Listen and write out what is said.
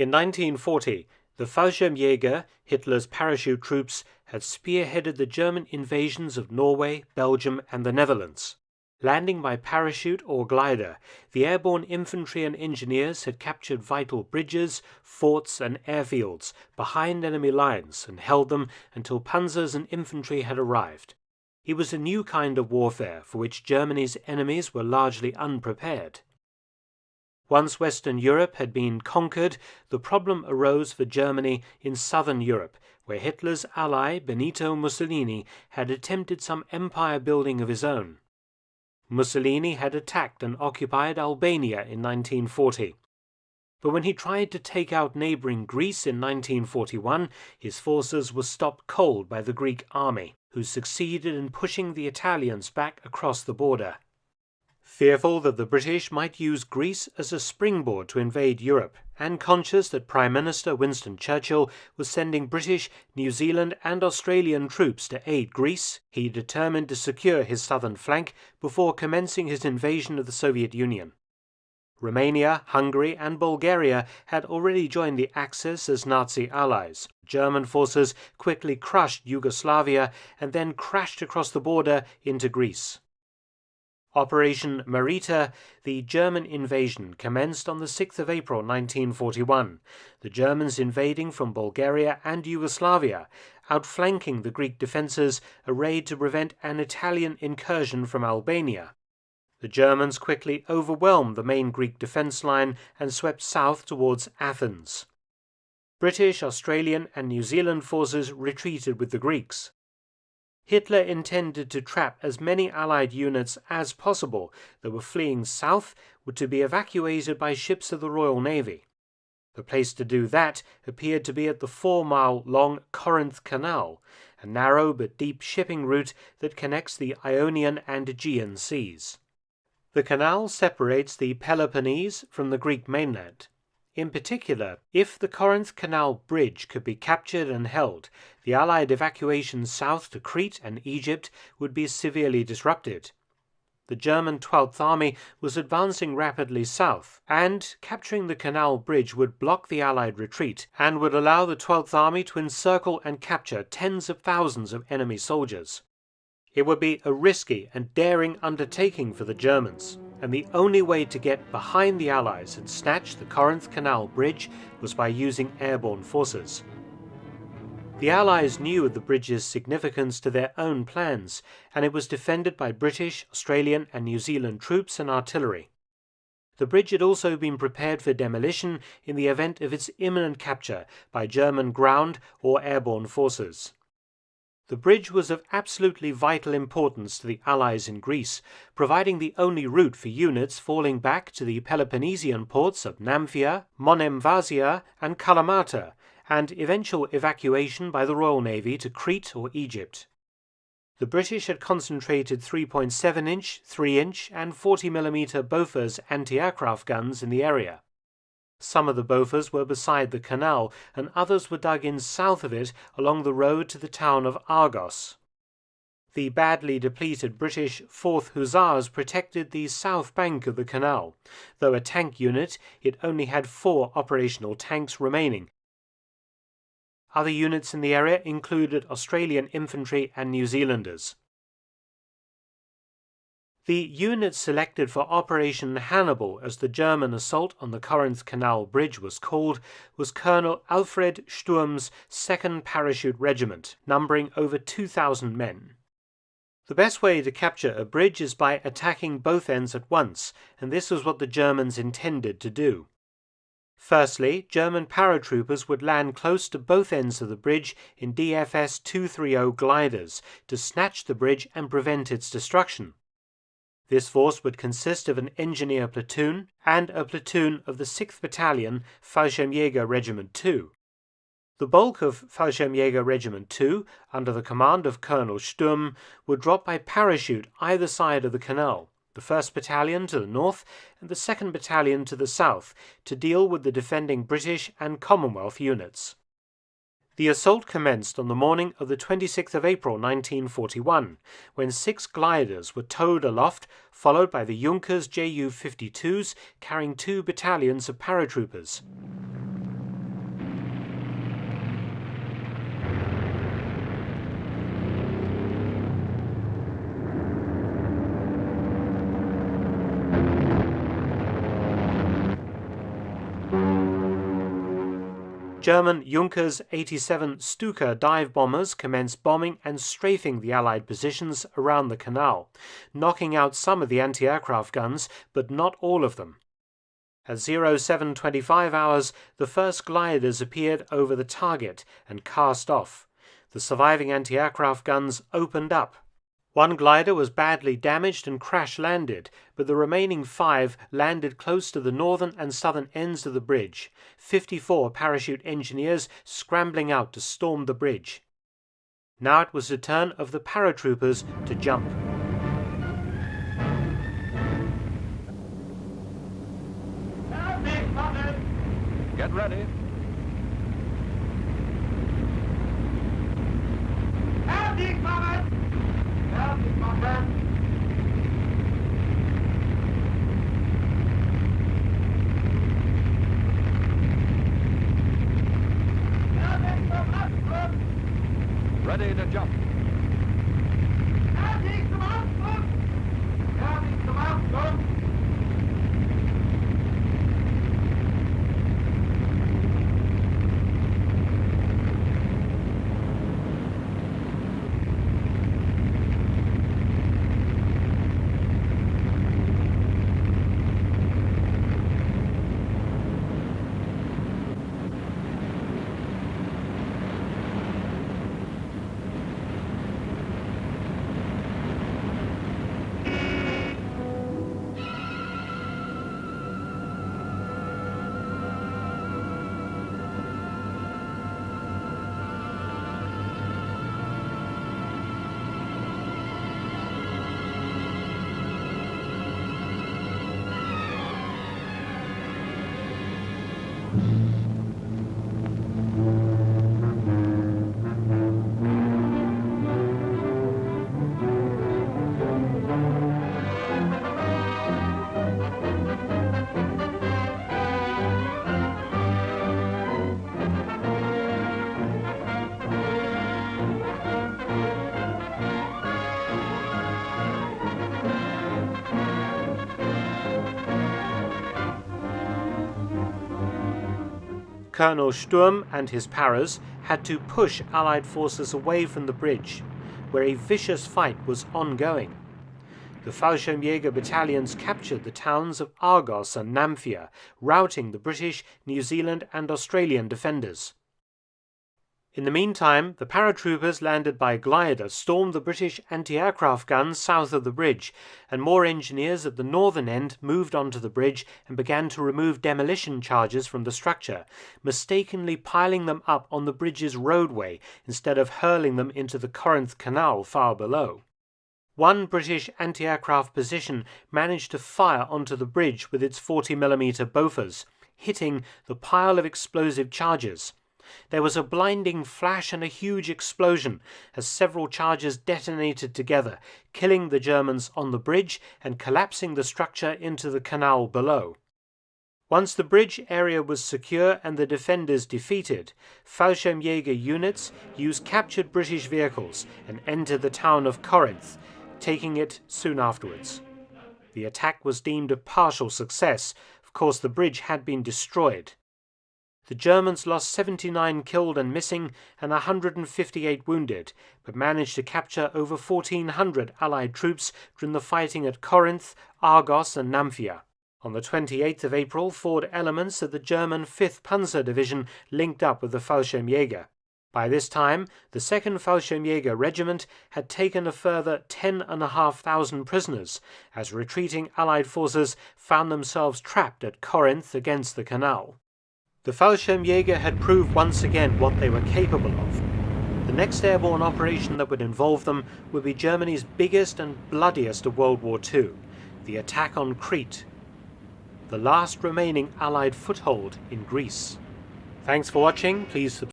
In 1940, the Fallschirmjäger, Hitler's parachute troops, had spearheaded the German invasions of Norway, Belgium, and the Netherlands. Landing by parachute or glider, the airborne infantry and engineers had captured vital bridges, forts, and airfields behind enemy lines and held them until panzers and infantry had arrived. It was a new kind of warfare for which Germany's enemies were largely unprepared. Once Western Europe had been conquered, the problem arose for Germany in southern Europe, where Hitler's ally Benito Mussolini had attempted some empire building of his own. Mussolini had attacked and occupied Albania in 1940. But when he tried to take out neighboring Greece in 1941, his forces were stopped cold by the Greek army, who succeeded in pushing the Italians back across the border. Fearful that the British might use Greece as a springboard to invade Europe, and conscious that Prime Minister Winston Churchill was sending British, New Zealand and Australian troops to aid Greece, he determined to secure his southern flank before commencing his invasion of the Soviet Union. Romania, Hungary and Bulgaria had already joined the Axis as Nazi allies. German forces quickly crushed Yugoslavia and then crashed across the border into Greece. Operation Marita, the German invasion, commenced on the 6th of April 1941, the Germans invading from Bulgaria and Yugoslavia, outflanking the Greek defences arrayed to prevent an Italian incursion from Albania. The Germans quickly overwhelmed the main Greek defence line and swept south towards Athens. British, Australian and New Zealand forces retreated with the Greeks. Hitler intended to trap as many Allied units as possible that were fleeing south to be evacuated by ships of the Royal Navy. The place to do that appeared to be at the 4-mile-long Corinth Canal, a narrow but deep shipping route that connects the Ionian and Aegean seas. The canal separates the Peloponnese from the Greek mainland. In particular, if the Corinth Canal bridge could be captured and held, the Allied evacuation south to Crete and Egypt would be severely disrupted. The German 12th Army was advancing rapidly south, and capturing the canal bridge would block the Allied retreat and would allow the 12th Army to encircle and capture tens of thousands of enemy soldiers. It would be a risky and daring undertaking for the Germans, and the only way to get behind the Allies and snatch the Corinth Canal bridge was by using airborne forces. The Allies knew of the bridge's significance to their own plans, and it was defended by British, Australian and New Zealand troops and artillery. The bridge had also been prepared for demolition in the event of its imminent capture by German ground or airborne forces. The bridge was of absolutely vital importance to the Allies in Greece, providing the only route for units falling back to the Peloponnesian ports of Namphia, Monemvasia and Kalamata, and eventual evacuation by the Royal Navy to Crete or Egypt. The British had concentrated 3.7-inch, 3-inch and 40mm Bofors anti-aircraft guns in the area. Some of the Bofors were beside the canal, and others were dug in south of it along the road to the town of Argos. The badly depleted British 4th Hussars protected the south bank of the canal. Though a tank unit, it only had 4 operational tanks remaining. Other units in the area included Australian infantry and New Zealanders. The unit selected for Operation Hannibal, as the German assault on the Corinth Canal Bridge was called, was Colonel Alfred Sturm's 2nd Parachute Regiment, numbering over 2,000 men. The best way to capture a bridge is by attacking both ends at once, and this was what the Germans intended to do. Firstly, German paratroopers would land close to both ends of the bridge in DFS 230 gliders to snatch the bridge and prevent its destruction. This force would consist of an engineer platoon and a platoon of the 6th Battalion, Fallschirmjäger Regiment 2. The bulk of Fallschirmjäger Regiment 2, under the command of Colonel Sturm, would drop by parachute either side of the canal, the 1st Battalion to the north and the 2nd Battalion to the south, to deal with the defending British and Commonwealth units. The assault commenced on the morning of the 26th of April 1941, when 6 gliders were towed aloft, followed by the Junkers Ju-52s carrying 2 battalions of paratroopers. German Junkers 87 Stuka dive bombers commenced bombing and strafing the Allied positions around the canal, knocking out some of the anti-aircraft guns, but not all of them. At 0725 hours, the first gliders appeared over the target and cast off. The surviving anti-aircraft guns opened up. One glider was badly damaged and crash-landed, but the remaining 5 landed close to the northern and southern ends of the bridge, 54 parachute engineers scrambling out to storm the bridge. Now it was the turn of the paratroopers to jump. Get ready. Ready to jump. Colonel Sturm and his paras had to push Allied forces away from the bridge, where a vicious fight was ongoing. The Fallschirmjäger battalions captured the towns of Argos and Namfia, routing the British, New Zealand and Australian defenders. In the meantime, the paratroopers landed by glider stormed the British anti-aircraft guns south of the bridge, and more engineers at the northern end moved onto the bridge and began to remove demolition charges from the structure, mistakenly piling them up on the bridge's roadway instead of hurling them into the Corinth Canal far below. One British anti-aircraft position managed to fire onto the bridge with its 40mm Bofors, hitting the pile of explosive charges. There was a blinding flash and a huge explosion as several charges detonated together, killing the Germans on the bridge and collapsing the structure into the canal below. Once the bridge area was secure and the defenders defeated, Fallschirmjäger units used captured British vehicles and entered the town of Corinth, taking it soon afterwards. The attack was deemed a partial success. Of course, the bridge had been destroyed. The Germans lost 79 killed and missing and 158 wounded, but managed to capture over 1,400 Allied troops during the fighting at Corinth, Argos and Namfia. On the 28th of April, forward elements of the German 5th Panzer Division linked up with the Fallschirmjäger. By this time, the 2nd Fallschirmjäger Regiment had taken a further 10,500 prisoners, as retreating Allied forces found themselves trapped at Corinth against the canal. The Fallschirmjäger had proved once again what they were capable of. The next airborne operation that would involve them would be Germany's biggest and bloodiest of World War II, the attack on Crete, the last remaining Allied foothold in Greece. Thanks for watching. Please subscribe.